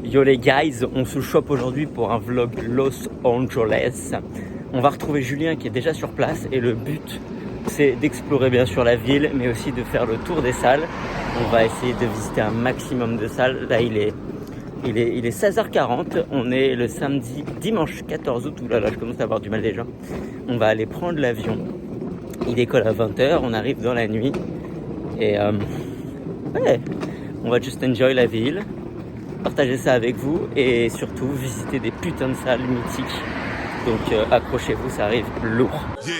Yo les guys, on se chope aujourd'hui pour un vlog Los Angeles. On va retrouver Julien qui est déjà sur place et le but c'est d'explorer bien sûr la ville mais aussi de faire le tour des salles. On va essayer de visiter un maximum de salles. Là il est 16h40, on est le dimanche 14 août. Ouh là là, je commence à avoir du mal déjà. On va aller prendre l'avion. Il décolle à 20h, on arrive dans la nuit. Et ouais, on va juste enjoy la ville, partager ça avec vous et surtout visiter des putains de salles mythiques. Donc accrochez-vous, ça arrive lourd. Yeah.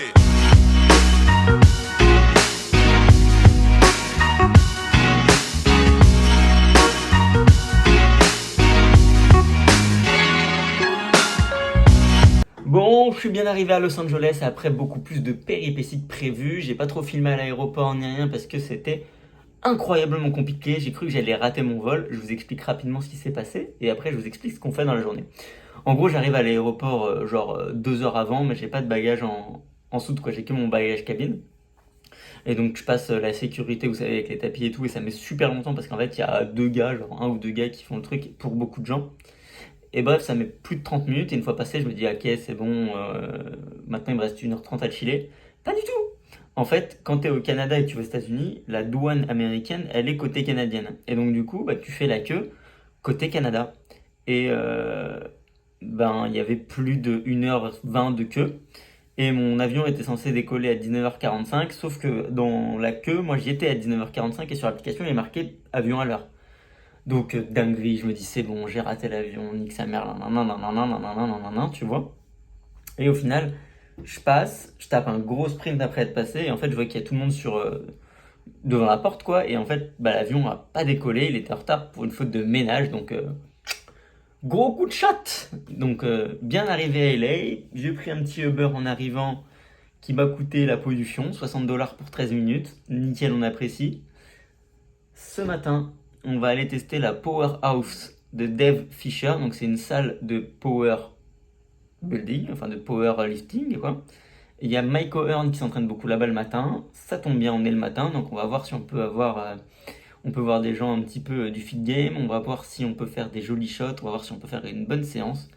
Bon, je suis bien arrivé à Los Angeles après beaucoup plus de péripéties que prévu. J'ai pas trop filmé à l'aéroport ni rien parce que c'était incroyablement compliqué. J'ai cru que j'allais rater mon vol. Je vous explique rapidement ce qui s'est passé et après je vous explique ce qu'on fait dans la journée. En gros, j'arrive à l'aéroport genre 2 heures avant, mais j'ai pas de bagage en soute quoi. J'ai que mon bagage cabine. Et donc je passe la sécurité, vous savez, avec les tapis et tout, et ça met super longtemps parce qu'en fait il y a un ou deux gars qui font le truc pour beaucoup de gens. Et bref, ça met plus de 30 minutes et une fois passé, je me dis ok, c'est bon, maintenant il me reste 1h30 à chiller. Pas du tout. En fait, quand tu es au Canada et que tu vas aux États-Unis, la douane américaine, elle est côté canadienne. Et donc du coup, tu fais la queue côté Canada. Et il y avait plus de 1h20 de queue. Et mon avion était censé décoller à 19h45, sauf que dans la queue, moi j'y étais à 19h45 et sur l'application il est marqué avion à l'heure. Donc dinguerie, je me dis c'est bon, j'ai raté l'avion, nique sa mère, tu vois. Et au final, je passe, je tape un gros sprint après être passé et en fait je vois qu'il y a tout le monde devant la porte quoi. Et en fait l'avion a pas décollé, il était en retard pour une faute de ménage, donc gros coup de shot. Donc bien arrivé à LA, j'ai pris un petit Uber en arrivant qui m'a coûté la pollution, $60 pour 13 minutes, nickel, on apprécie. Ce matin, on va aller tester la Powerhouse de Dave Fisher. Donc c'est une salle de power building, enfin de power lifting quoi. Et il y a Mike O'Hearn qui s'entraîne beaucoup là-bas le matin. Ça tombe bien, on est le matin, donc on va voir si on peut avoir, on peut voir des gens un petit peu du fit game. On va voir si on peut faire des jolis shots. On va voir si on peut faire une bonne séance.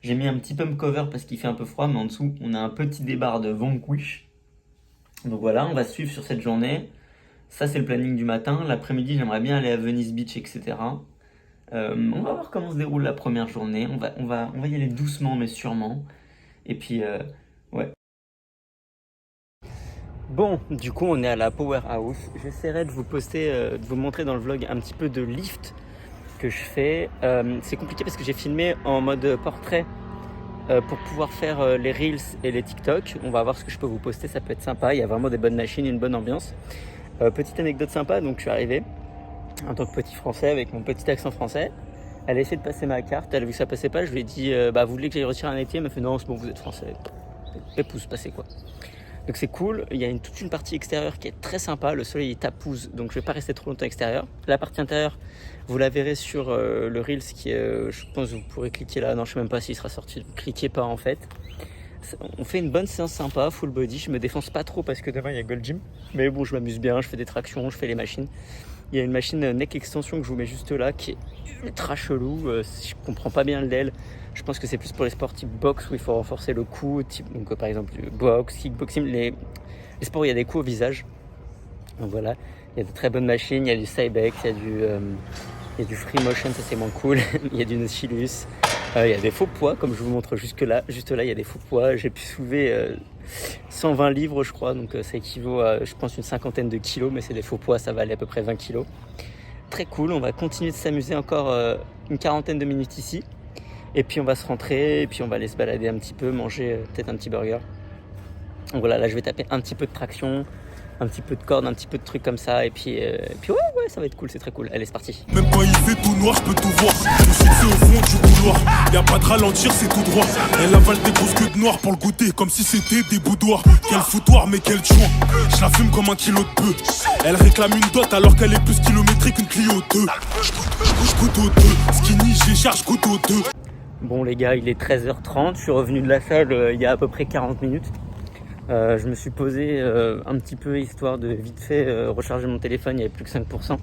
J'ai mis un petit pump cover parce qu'il fait un peu froid, mais en dessous on a un petit débar de Vanquish. Donc voilà, on va suivre sur cette journée. Ça, c'est le planning du matin. L'après-midi, j'aimerais bien aller à Venice Beach, etc. On va voir comment se déroule la première journée. On va y aller doucement, mais sûrement. Et puis, ouais. Bon, du coup, on est à la Powerhouse. J'essaierai de de vous montrer dans le vlog un petit peu de lift que je fais. C'est compliqué parce que j'ai filmé en mode portrait pour pouvoir faire les Reels et les TikTok. On va voir ce que je peux vous poster, ça peut être sympa. Il y a vraiment des bonnes machines, une bonne ambiance. Petite anecdote sympa, donc je suis arrivé en tant que petit français avec mon petit accent français. Elle a essayé de passer ma carte, elle a vu que ça passait pas, je lui ai dit vous voulez que j'aille retirer un étier? Elle m'a fait non, c'est bon, vous êtes français. Et pousse, passez quoi. Donc c'est cool, il y a toute une partie extérieure qui est très sympa, le soleil est tapouze, donc je vais pas rester trop longtemps extérieur. La partie intérieure, vous la verrez sur le Reels qui est, je pense que vous pourrez cliquer là, non je sais même pas s'il sera sorti, donc cliquez pas en fait. On fait une bonne séance sympa, full body, je me défonce pas trop parce que devant il y a Gold Gym, mais bon je m'amuse bien, je fais des tractions, je fais les machines. Il y a une machine neck extension que je vous mets juste là qui est ultra chelou, je comprends pas bien l'aile. Je pense que c'est plus pour les sports type boxe où il faut renforcer le cou, donc par exemple boxe, kickboxing, les sports où il y a des coups au visage. Donc voilà, il y a de très bonnes machines, il y a du Cybex, il y a du free motion, ça c'est moins cool, il y a du Nautilus, il y a des faux poids comme je vous montre juste là il y a des faux poids, j'ai pu soulever 120 livres je crois, donc ça équivaut à je pense une cinquantaine de kilos, mais c'est des faux poids, ça va aller à peu près 20 kilos. Très cool, on va continuer de s'amuser encore une quarantaine de minutes ici, et puis on va se rentrer, et puis on va aller se balader un petit peu, manger peut-être un petit burger. Donc voilà, là je vais taper un petit peu de traction, un petit peu de corde, un petit peu de trucs comme ça, et puis ouais, ça va être cool, c'est très cool. Allez, c'est parti. Même quand il fait tout noir, je peux tout voir. Je sais que c'est au fond du couloir. Y'a pas de ralentir, c'est tout droit. Elle avale des grosses queues de noir pour le goûter, comme si c'était des boudoirs. Quel foutoir, mais quel joint. Je la fume comme un kilo de peu. Elle réclame une dot alors qu'elle est plus kilométrique qu'une Clio 2. Je goûte au 2. Skinny, j'ai charge, goûte au 2. Bon les gars, il est 13h30, je suis revenu de la salle il y a à peu près 40 minutes. Je me suis posé un petit peu histoire de vite fait recharger mon téléphone, il n'y avait plus que 5%.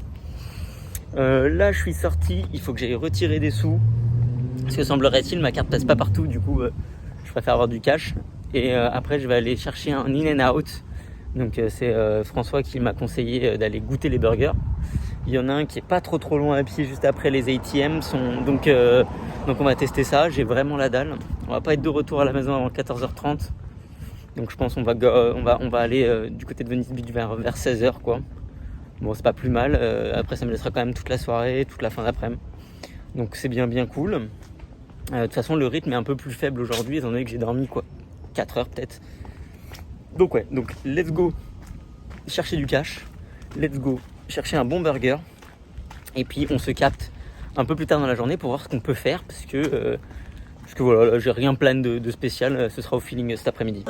Là je suis sorti, il faut que j'aille retirer des sous. Parce que semblerait-il ma carte passe pas partout, du coup je préfère avoir du cash. Et après je vais aller chercher un In-N-Out. Donc c'est François qui m'a conseillé d'aller goûter les burgers. Il y en a un qui est pas trop loin à pied juste après les ATM. Donc on va tester ça, j'ai vraiment la dalle. On va pas être de retour à la maison avant 14h30. Donc je pense qu'on va aller du côté de Venice Beach vers 16h quoi. Bon c'est pas plus mal, après ça me laissera quand même toute la soirée, toute la fin d'après-midi. Donc c'est bien cool. De toute façon le rythme est un peu plus faible aujourd'hui étant donné que j'ai dormi 4 heures peut-être. Donc let's go chercher du cash, let's go chercher un bon burger. Et puis on se capte un peu plus tard dans la journée pour voir ce qu'on peut faire parce que voilà, là, j'ai rien plan de spécial, ce sera au feeling cet après-midi.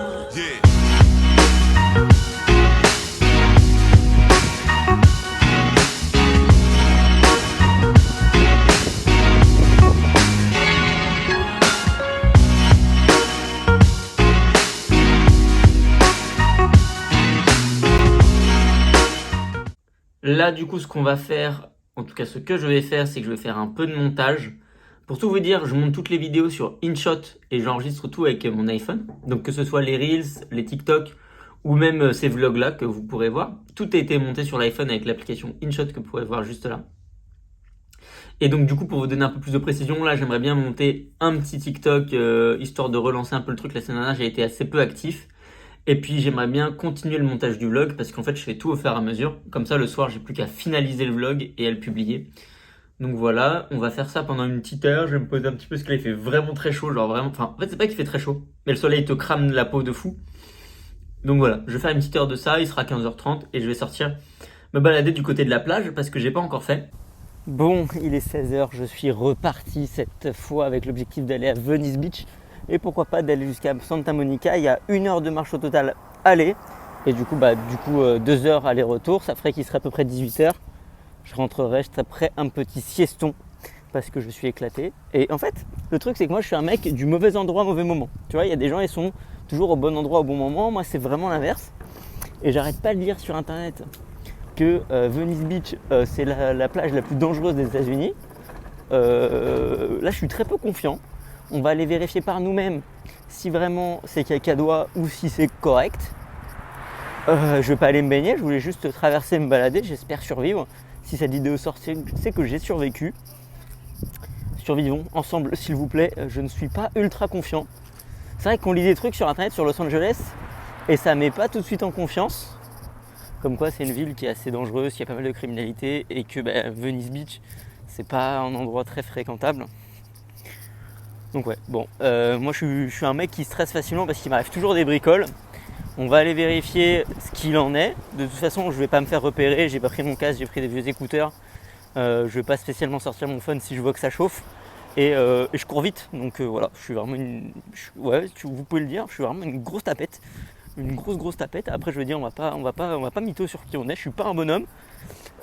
Là du coup ce qu'on va faire, en tout cas ce que je vais faire, c'est que je vais faire un peu de montage. Pour tout vous dire, je monte toutes les vidéos sur InShot et j'enregistre tout avec mon iPhone. Donc que ce soit les Reels, les TikTok ou même ces vlogs là que vous pourrez voir. Tout a été monté sur l'iPhone avec l'application InShot que vous pourrez voir juste là. Et donc du coup pour vous donner un peu plus de précision, là j'aimerais bien monter un petit TikTok histoire de relancer un peu le truc. La semaine dernière j'ai été assez peu actif. Et puis j'aimerais bien continuer le montage du vlog parce qu'en fait je fais tout au fur et à mesure. Comme ça le soir j'ai plus qu'à finaliser le vlog et à le publier. Donc voilà, on va faire ça pendant une petite heure. Je vais me poser un petit peu parce que là il fait vraiment très chaud. Genre vraiment, enfin en fait c'est pas qu'il fait très chaud, mais le soleil te crame la peau de fou. Donc voilà, je vais faire une petite heure de ça, il sera 15h30 et je vais sortir me balader du côté de la plage parce que j'ai pas encore fait. Bon, il est 16h, je suis reparti cette fois avec l'objectif d'aller à Venice Beach. Et pourquoi pas d'aller jusqu'à Santa Monica. Il y a 1 heure de marche au total aller. Et du coup 2 heures aller-retour. Ça ferait qu'il serait à peu près 18h. Je rentrerai juste après un petit sieston. Parce que je suis éclaté. Et en fait, le truc c'est que moi je suis un mec du mauvais endroit, mauvais moment. Tu vois, il y a des gens ils sont toujours au bon endroit au bon moment. Moi c'est vraiment l'inverse. Et j'arrête pas de lire sur internet que Venice Beach c'est la plage la plus dangereuse des États-Unis. Là je suis très peu confiant. On va aller vérifier par nous-mêmes si vraiment c'est cacadois ou si c'est correct. Je vais pas aller me baigner, je voulais juste traverser, me balader, j'espère survivre. Si cette vidéo sort, c'est que j'ai survécu. Survivons ensemble s'il vous plaît, je ne suis pas ultra confiant. C'est vrai qu'on lit des trucs sur internet sur Los Angeles et ça met pas tout de suite en confiance. Comme quoi c'est une ville qui est assez dangereuse, qui a pas mal de criminalité et que Venice Beach c'est pas un endroit très fréquentable. Donc ouais, bon, moi je suis un mec qui stresse facilement parce qu'il m'arrive toujours des bricoles. On va aller vérifier ce qu'il en est. De toute façon, je vais pas me faire repérer, j'ai pas pris mon casque, j'ai pris des vieux écouteurs. Je vais pas spécialement sortir mon phone si je vois que ça chauffe. Et je cours vite, donc voilà, je suis vraiment vous pouvez le dire, je suis vraiment une grosse tapette. Une grosse tapette. Après je veux dire, on va pas mytho sur qui on est, je suis pas un bonhomme.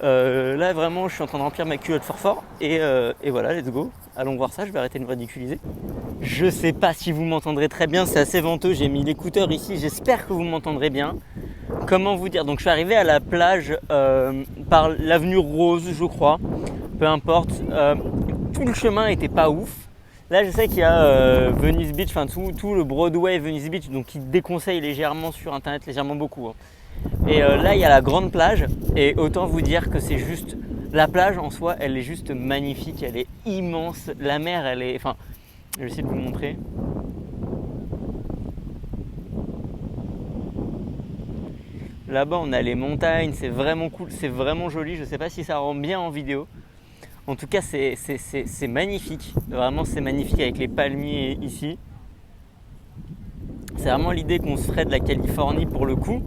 Là vraiment je suis en train de remplir ma culotte fort et voilà, let's go. Allons voir ça, je vais arrêter de me ridiculiser. Je sais pas si vous m'entendrez très bien, c'est assez venteux, j'ai mis l'écouteur ici, j'espère que vous m'entendrez bien. Comment vous dire, donc je suis arrivé à la plage par l'avenue Rose je crois, peu importe. Tout le chemin était pas ouf. Là je sais qu'il y a Venice Beach, enfin tout le Broadway Venice Beach, donc qui déconseille légèrement sur internet, légèrement beaucoup. Hein. Et là il y a la grande plage et autant vous dire que c'est juste, la plage en soi elle est juste magnifique, elle est immense, la mer elle est, enfin je vais essayer de vous montrer. Là-bas on a les montagnes, c'est vraiment cool, c'est vraiment joli, je sais pas si ça rend bien en vidéo. En tout cas c'est magnifique, vraiment c'est magnifique avec les palmiers ici. C'est vraiment l'idée qu'on se ferait de la Californie pour le coup.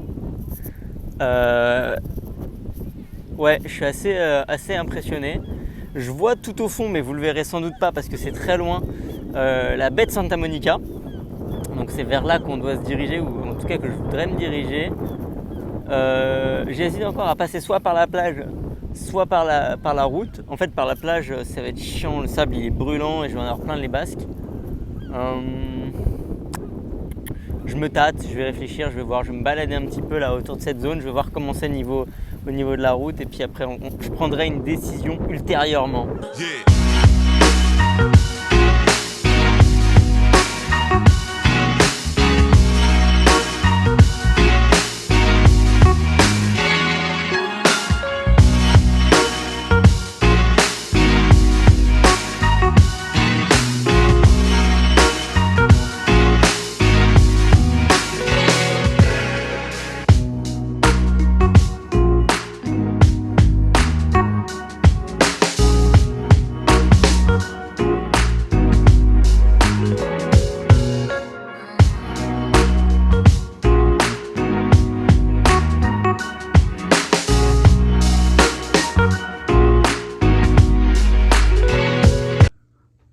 Ouais, je suis assez impressionné. Je vois tout au fond, mais vous le verrez sans doute pas parce que c'est très loin, la baie de Santa Monica. Donc c'est vers là qu'on doit se diriger, ou en tout cas que je voudrais me diriger. J'hésite encore à passer soit par la plage, soit par la route. En fait par la plage ça va être chiant, le sable il est brûlant et je vais en avoir plein les basques. Je me tâte, je vais réfléchir, je vais voir, je vais me balader un petit peu là autour de cette zone, je vais voir comment c'est niveau au niveau de la route et puis après je prendrai une décision ultérieurement. Yeah.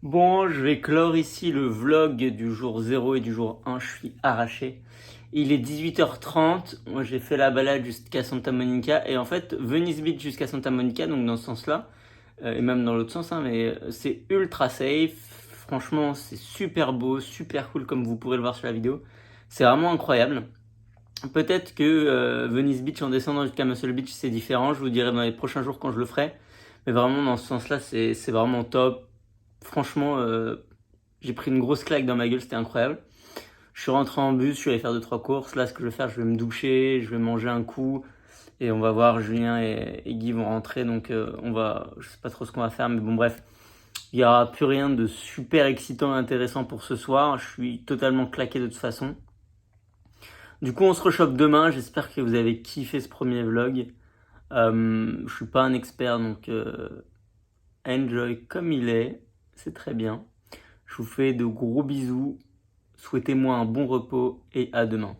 Bon, je vais clore ici le vlog du jour 0 et du jour 1, je suis arraché. Il est 18h30, moi j'ai fait la balade jusqu'à Santa Monica et en fait Venice Beach jusqu'à Santa Monica, donc dans ce sens-là, et même dans l'autre sens, hein, mais c'est ultra safe, franchement c'est super beau, super cool comme vous pourrez le voir sur la vidéo, c'est vraiment incroyable. Peut-être que Venice Beach en descendant jusqu'à Muscle Beach c'est différent, je vous dirai dans les prochains jours quand je le ferai, mais vraiment dans ce sens-là c'est vraiment top. Franchement, j'ai pris une grosse claque dans ma gueule, c'était incroyable. Je suis rentré en bus, je suis allé faire 2-3 courses. Là, ce que je vais faire, je vais me doucher, je vais manger un coup. Et on va voir, Julien et Guy vont rentrer. Donc, je sais pas trop ce qu'on va faire. Mais bon, bref, il n'y aura plus rien de super excitant et intéressant pour ce soir. Je suis totalement claqué de toute façon. Du coup, on se rechoppe demain. J'espère que vous avez kiffé ce premier vlog. Je suis pas un expert, donc enjoy comme il est. C'est très bien. Je vous fais de gros bisous. Souhaitez-moi un bon repos et à demain.